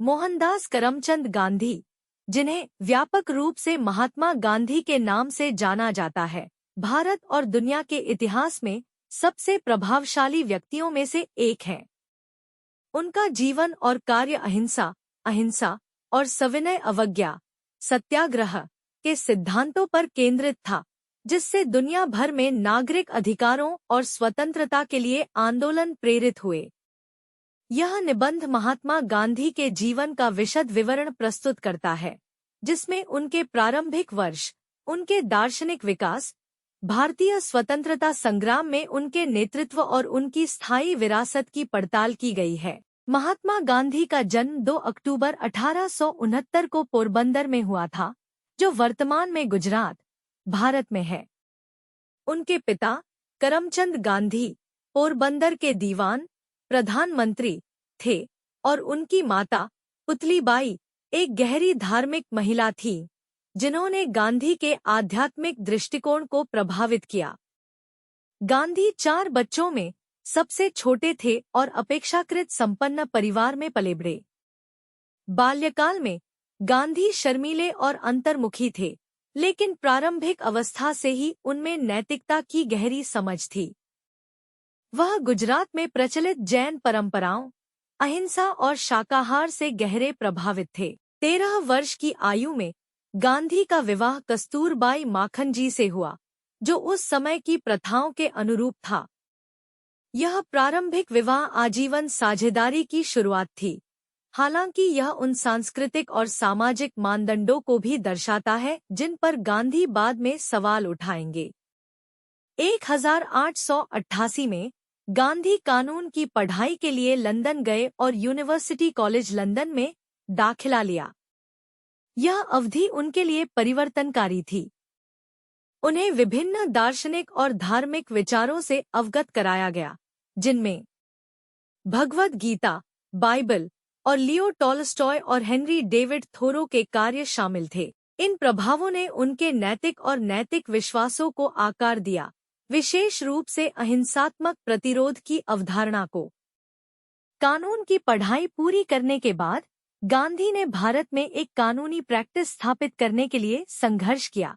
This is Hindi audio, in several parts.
मोहनदास करमचंद गांधी, जिन्हें व्यापक रूप से महात्मा गांधी के नाम से जाना जाता है, भारत और दुनिया के इतिहास में सबसे प्रभावशाली व्यक्तियों में से एक हैं। उनका जीवन और कार्य अहिंसा, अहिंसा और सविनय अवज्ञा, सत्याग्रह के सिद्धांतों पर केंद्रित था, जिससे दुनिया भर में नागरिक अधिकारों और स्वतंत्रता के लिए आंदोलन प्रेरित हुए। यह निबंध महात्मा गांधी के जीवन का विशद विवरण प्रस्तुत करता है, जिसमें उनके प्रारंभिक वर्ष, उनके दार्शनिक विकास, भारतीय स्वतंत्रता संग्राम में उनके नेतृत्व और उनकी स्थायी विरासत की पड़ताल की गई है। महात्मा गांधी का जन्म 2 अक्टूबर 1869 को पोरबंदर में हुआ था, जो वर्तमान में गुजरात, भारत में है। उनके पिता करमचंद गांधी पोरबंदर के दीवान, प्रधानमंत्री थे और उनकी माता पुतलीबाई एक गहरी धार्मिक महिला थी, जिन्होंने गांधी के आध्यात्मिक दृष्टिकोण को प्रभावित किया। गांधी 4 बच्चों में सबसे छोटे थे और अपेक्षाकृत संपन्न परिवार में पले बढ़े। बाल्यकाल में गांधी शर्मीले और अंतर्मुखी थे, लेकिन प्रारंभिक अवस्था से ही उनमें नैतिकता की गहरी समझ थी। वह गुजरात में प्रचलित जैन परंपराओं, अहिंसा और शाकाहार से गहरे प्रभावित थे। 13 वर्ष की आयु में गांधी का विवाह कस्तूरबाई माखनजी से हुआ, जो उस समय की प्रथाओं के अनुरूप था। यह प्रारंभिक विवाह आजीवन साझेदारी की शुरुआत थी, हालांकि यह उन सांस्कृतिक और सामाजिक मानदंडों को भी दर्शाता है जिन पर गांधी बाद में सवाल उठाएंगे। 1888 में गांधी कानून की पढ़ाई के लिए लंदन गए और यूनिवर्सिटी कॉलेज लंदन में दाखिला लिया। यह अवधि उनके लिए परिवर्तनकारी थी। उन्हें विभिन्न दार्शनिक और धार्मिक विचारों से अवगत कराया गया, जिनमें भगवद गीता, बाइबल और लियो टॉलस्टॉय और हेनरी डेविड थोरो के कार्य शामिल थे। इन प्रभावों ने उनके नैतिक और नैतिक विश्वासों को आकार दिया, विशेष रूप से अहिंसात्मक प्रतिरोध की अवधारणा को। कानून की पढ़ाई पूरी करने के बाद गांधी ने भारत में एक कानूनी प्रैक्टिस स्थापित करने के लिए संघर्ष किया।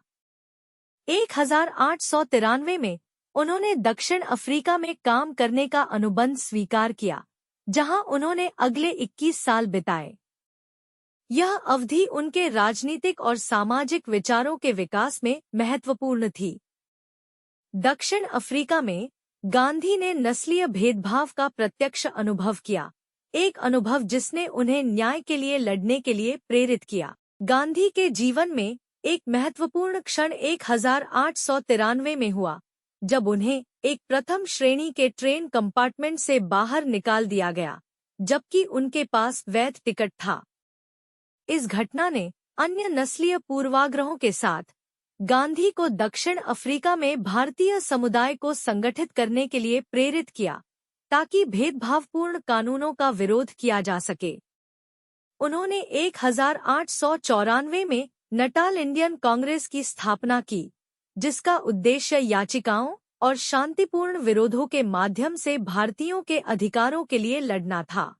1893 में उन्होंने दक्षिण अफ्रीका में काम करने का अनुबंध स्वीकार किया, जहां उन्होंने अगले 21 साल बिताए। यह अवधि उनके राजनीतिक और सामाजिक विचारों के विकास में महत्वपूर्ण थी। दक्षिण अफ्रीका में गांधी ने नस्लीय भेदभाव का प्रत्यक्ष अनुभव किया, एक अनुभव जिसने उन्हें न्याय के लिए लड़ने के लिए प्रेरित किया। गांधी के जीवन में एक महत्वपूर्ण क्षण 1893 में हुआ, जब उन्हें एक प्रथम श्रेणी के ट्रेन कंपार्टमेंट से बाहर निकाल दिया गया, जबकि उनके पास वैध टिकट था। इस घटना ने अन्य नस्लीय पूर्वाग्रहों के साथ गांधी को दक्षिण अफ्रीका में भारतीय समुदाय को संगठित करने के लिए प्रेरित किया, ताकि भेदभावपूर्ण कानूनों का विरोध किया जा सके। उन्होंने 1894 में नटाल इंडियन कांग्रेस की स्थापना की, जिसका उद्देश्य याचिकाओं और शांतिपूर्ण विरोधों के माध्यम से भारतीयों के अधिकारों के लिए लड़ना था।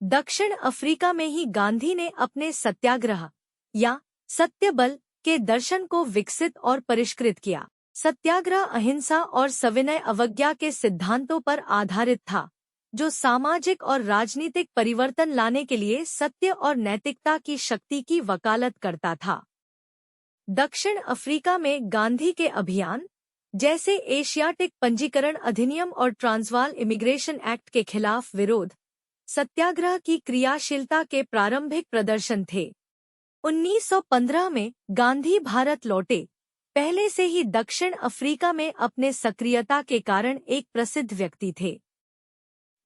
दक्षिण अफ्रीका में ही गांधी ने अपने सत्याग्रह या सत्यबल के दर्शन को विकसित और परिष्कृत किया। सत्याग्रह अहिंसा और सविनय अवज्ञा के सिद्धांतों पर आधारित था, जो सामाजिक और राजनीतिक परिवर्तन लाने के लिए सत्य और नैतिकता की शक्ति की वकालत करता था। दक्षिण अफ्रीका में गांधी के अभियान, जैसे एशियाटिक पंजीकरण अधिनियम और ट्रांसवाल इमिग्रेशन एक्ट के खिलाफ विरोध, सत्याग्रह की क्रियाशीलता के प्रारंभिक प्रदर्शन थे। 1915 में गांधी भारत लौटे। पहले से ही दक्षिण अफ्रीका में अपने सक्रियता के कारण एक प्रसिद्ध व्यक्ति थे।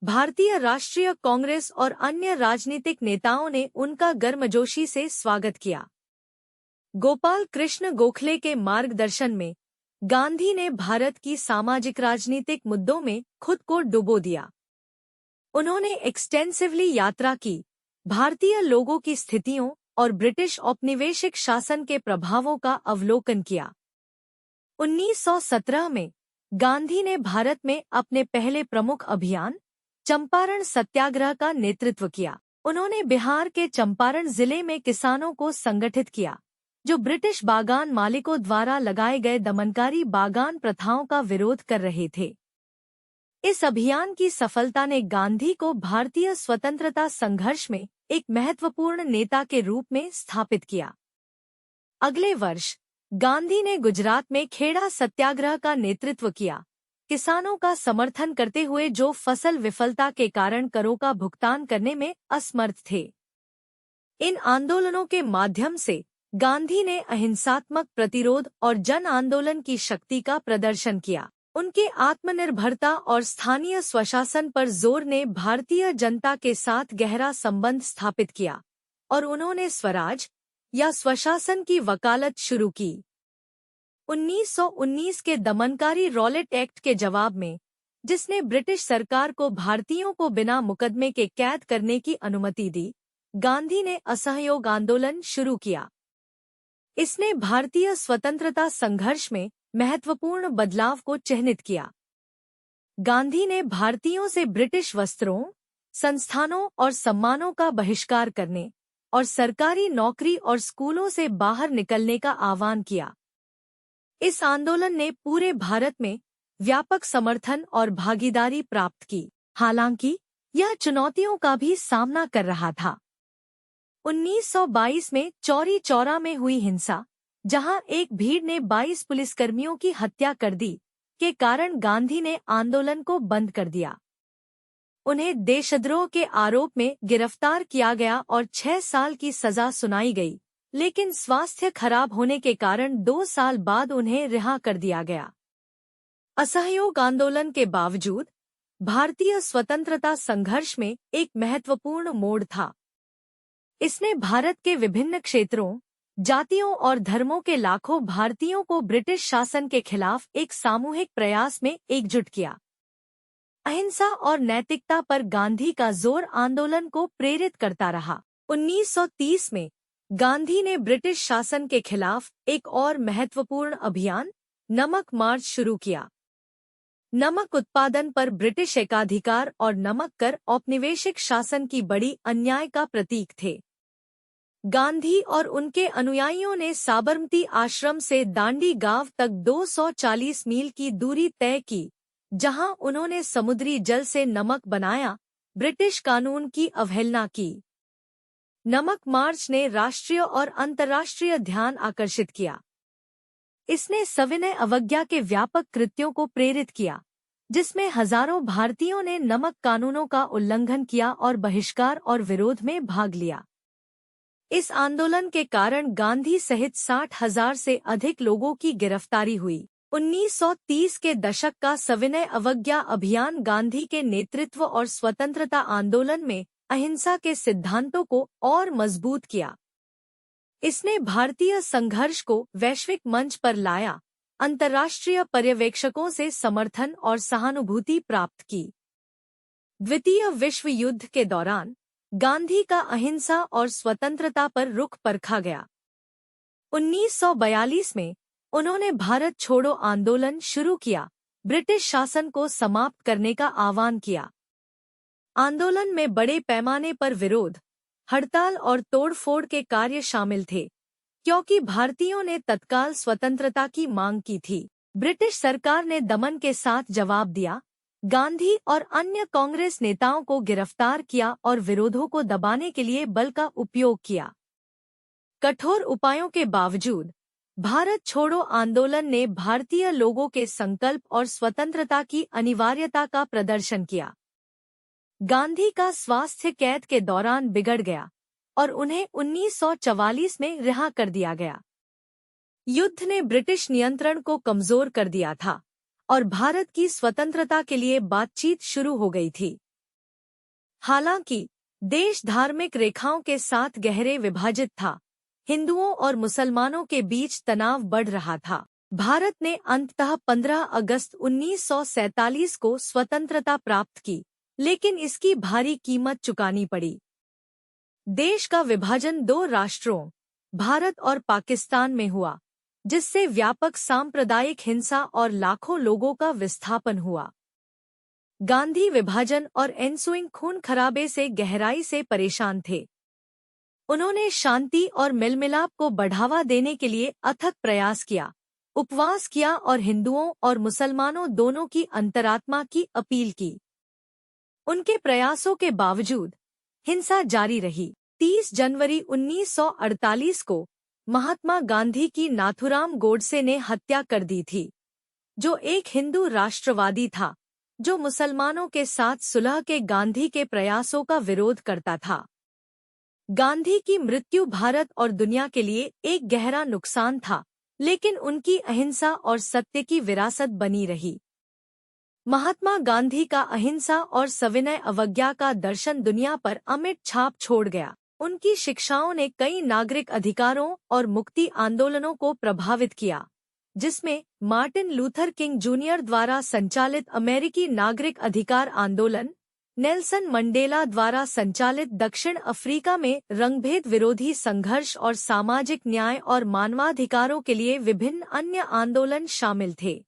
भारतीय राष्ट्रीय कांग्रेस और अन्य राजनीतिक नेताओं ने उनका गर्मजोशी से स्वागत किया। गोपाल कृष्ण गोखले के मार्गदर्शन में गांधी ने भारत की सामाजिक राजनीतिक मुद्दों में खुद को डुबो दिया। उन्होंने एक्सटेंसिवली यात्रा की, भारतीय लोगों की स्थितियों और ब्रिटिश औपनिवेशिक शासन के प्रभावों का अवलोकन किया। 1917 में गांधी ने भारत में अपने पहले प्रमुख अभियान चंपारण सत्याग्रह का नेतृत्व किया। उन्होंने बिहार के चंपारण जिले में किसानों को संगठित किया, जो ब्रिटिश बागान मालिकों द्वारा लगाए गए दमनकारी बागान प्रथाओं का विरोध कर रहे थे। इस अभियान की सफलता ने गांधी को भारतीय स्वतंत्रता संघर्ष में एक महत्वपूर्ण नेता के रूप में स्थापित किया। अगले वर्ष गांधी ने गुजरात में खेड़ा सत्याग्रह का नेतृत्व किया, किसानों का समर्थन करते हुए जो फसल विफलता के कारण करों का भुगतान करने में असमर्थ थे। इन आंदोलनों के माध्यम से गांधी ने अहिंसात्मक प्रतिरोध और जन आंदोलन की शक्ति का प्रदर्शन किया। उनके आत्मनिर्भरता और स्थानीय स्वशासन पर जोर ने भारतीय जनता के साथ गहरा संबंध स्थापित किया और उन्होंने स्वराज या स्वशासन की वकालत शुरू की। 1919 के दमनकारी रॉलेट एक्ट के जवाब में, जिसने ब्रिटिश सरकार को भारतीयों को बिना मुकदमे के कैद करने की अनुमति दी, गांधी ने असहयोग आंदोलन शुरू किया। इसने भारतीय स्वतंत्रता संघर्ष में महत्वपूर्ण बदलाव को चिह्नित किया। गांधी ने भारतीयों से ब्रिटिश वस्त्रों, संस्थानों और सम्मानों का बहिष्कार करने और सरकारी नौकरी और स्कूलों से बाहर निकलने का आह्वान किया। इस आंदोलन ने पूरे भारत में व्यापक समर्थन और भागीदारी प्राप्त की, हालांकि यह चुनौतियों का भी सामना कर रहा था। 1922 में चौरी चौरा में हुई हिंसा, जहां एक भीड़ ने 22 पुलिसकर्मियों की हत्या कर दी, के कारण गांधी ने आंदोलन को बंद कर दिया। उन्हें देशद्रोह के आरोप में गिरफ्तार किया गया और 6 साल की सजा सुनाई गई, लेकिन स्वास्थ्य खराब होने के कारण 2 साल बाद उन्हें रिहा कर दिया गया। असहयोग आंदोलन के बावजूद भारतीय स्वतंत्रता संघर्ष में एक महत्वपूर्ण मोड़ था। इसने भारत के विभिन्न क्षेत्रों, जातियों और धर्मों के लाखों भारतीयों को ब्रिटिश शासन के खिलाफ एक सामूहिक प्रयास में एकजुट किया। अहिंसा और नैतिकता पर गांधी का जोर आंदोलन को प्रेरित करता रहा। 1930 में गांधी ने ब्रिटिश शासन के खिलाफ एक और महत्वपूर्ण अभियान, नमक मार्च शुरू किया। नमक उत्पादन पर ब्रिटिश एकाधिकार और नमक कर औपनिवेशिक शासन की बड़ी अन्याय का प्रतीक थे। गांधी और उनके अनुयायियों ने साबरमती आश्रम से दांडी गांव तक 240 मील की दूरी तय की, जहां उन्होंने समुद्री जल से नमक बनाया, ब्रिटिश कानून की अवहेलना की। नमक मार्च ने राष्ट्रीय और अंतर्राष्ट्रीय ध्यान आकर्षित किया। इसने सविनय अवज्ञा के व्यापक कृत्यों को प्रेरित किया, जिसमें हजारों भारतीयों ने नमक कानूनों का उल्लंघन किया और बहिष्कार और विरोध में भाग लिया। इस आंदोलन के कारण गांधी सहित 60,000 से अधिक लोगों की गिरफ्तारी हुई। 1930 के दशक का सविनय अवज्ञा अभियान गांधी के नेतृत्व और स्वतंत्रता आंदोलन में अहिंसा के सिद्धांतों को और मजबूत किया। इसने भारतीय संघर्ष को वैश्विक मंच पर लाया, अंतर्राष्ट्रीय पर्यवेक्षकों से समर्थन और सहानुभूति प्राप्त की। द्वितीय विश्व युद्ध के दौरान गांधी का अहिंसा और स्वतंत्रता पर रुख परखा गया। 1942 में उन्होंने भारत छोड़ो आंदोलन शुरू किया, ब्रिटिश शासन को समाप्त करने का आह्वान किया। आंदोलन में बड़े पैमाने पर विरोध, हड़ताल और तोड़फोड़ के कार्य शामिल थे, क्योंकि भारतीयों ने तत्काल स्वतंत्रता की मांग की थी। ब्रिटिश सरकार ने दमन के साथ जवाब दिया, गांधी और अन्य कांग्रेस नेताओं को गिरफ्तार किया और विरोधों को दबाने के लिए बल का उपयोग किया। कठोर उपायों के बावजूद भारत छोड़ो आंदोलन ने भारतीय लोगों के संकल्प और स्वतंत्रता की अनिवार्यता का प्रदर्शन किया। गांधी का स्वास्थ्य कैद के दौरान बिगड़ गया और उन्हें 1944 में रिहा कर दिया गया। युद्ध ने ब्रिटिश नियंत्रण को कमजोर कर दिया था और भारत की स्वतंत्रता के लिए बातचीत शुरू हो गई थी। हालांकि देश धार्मिक रेखाओं के साथ गहरे विभाजित था, हिंदुओं और मुसलमानों के बीच तनाव बढ़ रहा था। भारत ने अंततः 15 अगस्त 1947 को स्वतंत्रता प्राप्त की, लेकिन इसकी भारी कीमत चुकानी पड़ी। देश का विभाजन 2 राष्ट्रों, भारत और पाकिस्तान में हुआ, जिससे व्यापक सांप्रदायिक हिंसा और लाखों लोगों का विस्थापन हुआ। गांधी विभाजन और एनसुइंग खून खराबे से गहराई से परेशान थे। उन्होंने शांति और मेलमिलाप को बढ़ावा देने के लिए अथक प्रयास किया, उपवास किया और हिंदुओं और मुसलमानों दोनों की अंतरात्मा की अपील की। उनके प्रयासों के बावजूद हिंसा जारी रही। 30 जनवरी 1948 को महात्मा गांधी की नाथुराम गोडसे ने हत्या कर दी थी, जो एक हिंदू राष्ट्रवादी था जो मुसलमानों के साथ सुलह के गांधी के प्रयासों का विरोध करता था। गांधी की मृत्यु भारत और दुनिया के लिए एक गहरा नुकसान था, लेकिन उनकी अहिंसा और सत्य की विरासत बनी रही। महात्मा गांधी का अहिंसा और सविनय अवज्ञा का दर्शन दुनिया पर अमिट छाप छोड़ गया। उनकी शिक्षाओं ने कई नागरिक अधिकारों और मुक्ति आंदोलनों को प्रभावित किया, जिसमें मार्टिन लूथर किंग जूनियर द्वारा संचालित अमेरिकी नागरिक अधिकार आंदोलन, नेल्सन मंडेला द्वारा संचालित दक्षिण अफ्रीका में रंगभेद विरोधी संघर्ष और सामाजिक न्याय और मानवाधिकारों के लिए विभिन्न अन्य आंदोलन शामिल थे।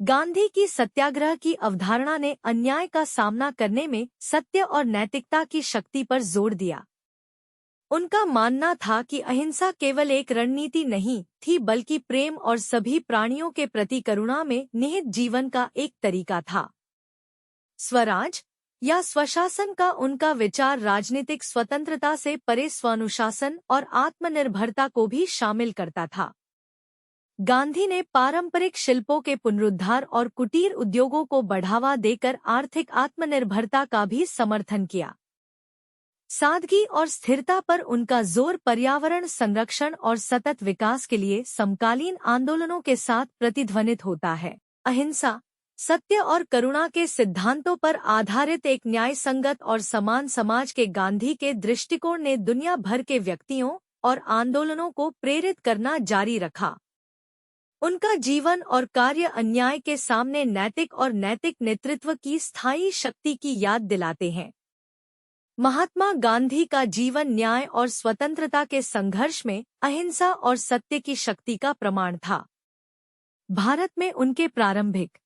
गांधी की सत्याग्रह की अवधारणा ने अन्याय का सामना करने में सत्य और नैतिकता की शक्ति पर जोर दिया। उनका मानना था कि अहिंसा केवल एक रणनीति नहीं थी, बल्कि प्रेम और सभी प्राणियों के प्रति करुणा में निहित जीवन का एक तरीका था। स्वराज या स्वशासन का उनका विचार राजनीतिक स्वतंत्रता से परे स्वानुशासन और आत्मनिर्भरता को भी शामिल करता था। गांधी ने पारंपरिक शिल्पों के पुनरुद्धार और कुटीर उद्योगों को बढ़ावा देकर आर्थिक आत्मनिर्भरता का भी समर्थन किया। सादगी और स्थिरता पर उनका जोर पर्यावरण संरक्षण और सतत विकास के लिए समकालीन आंदोलनों के साथ प्रतिध्वनित होता है। अहिंसा, सत्य और करुणा के सिद्धांतों पर आधारित एक न्यायसंगत और समान समाज के गांधी के दृष्टिकोण ने दुनिया भर के व्यक्तियों और आंदोलनों को प्रेरित करना जारी रखा। उनका जीवन और कार्य अन्याय के सामने नैतिक और नैतिक नेतृत्व की स्थायी शक्ति की याद दिलाते हैं। महात्मा गांधी का जीवन न्याय और स्वतंत्रता के संघर्ष में अहिंसा और सत्य की शक्ति का प्रमाण था। भारत में उनके प्रारंभिक